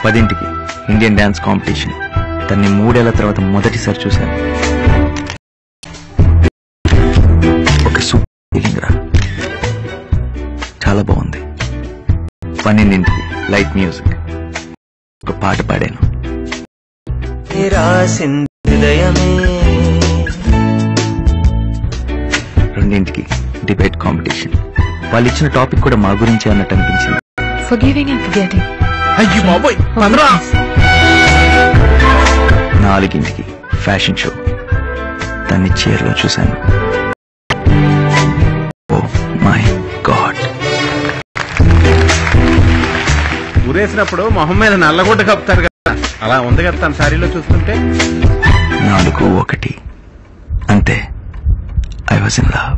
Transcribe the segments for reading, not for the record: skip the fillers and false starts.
10ంటికి Indian dance competition. దాన్ని 3 ఏళ్ల తర్వాత మొదటిసారి చూశాను. ఒక సూపర్ ఫీలింగ్ రా, చాలా బాగుంది. 12ంటికి లైట్ మ్యూజిక్, ఒక పాట పాడాను. 2ంటికి డిబేట్ కాంపిటీషన్. వాళ్ళు ఇచ్చిన టాపిక్ కూడా మా గురించి అన్నట్టు అనిపించింది. Forgiving and forgetting. 4ంటికి ఫ్యాషన్ షో. దాన్ని చీరలో చూశాను. Oh my God. ఊరేసినప్పుడు మొహం మీద నల్లగొడ్డ కప్పుతారు కదా, అలా ఉంది కదా తన శారీలో చూస్తుంటే. 4:01 అంతే. I was in love.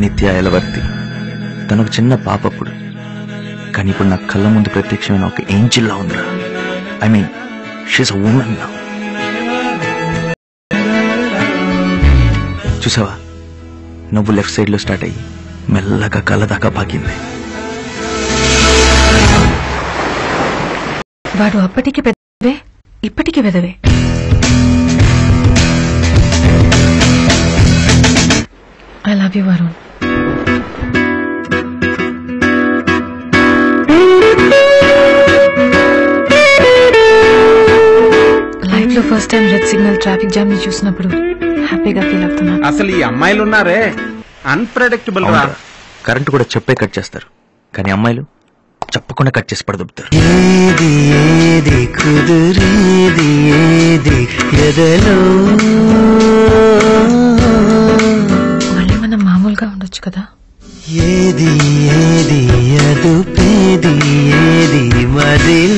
నిత్య ఎలవర్తి. తను ఒక చిన్న పాపప్పుడు, కానీ ఇప్పుడు నా కళ్ళ ముందు ప్రత్యక్షమైన ఒక ఏంజిల్ లా ఉందిరా. I mean she's a woman now. చూసావా, నువ్వు లెఫ్ట్ సైడ్ లో స్టార్ట్ అయ్యి మెల్లగా కళ్ళ దాకా పాకింది. వాడు అప్పటికి పెద్దవే, ఇప్పటికి వెదవే. I love you Varun. Life లో first time red signal traffic jam ని చూసినప్పుడు హ్యాపీగా ఫీల్ అవుతున్నా. అసలు ఈ అమ్మాయిలు ఉన్నారే అన్ప్రెడిక్టబుల్ రా. కరెంట్ కూడా చెప్పే కట్ చేస్తారు, కానీ అమ్మాయిలు చెప్పకుండా కట్ చేసి పడదొబ్బుతారు. మళ్ళీ మనం మామూలుగా ఉండొచ్చు కదా. ఏది ఏది అదుపేది ఏది మదిలో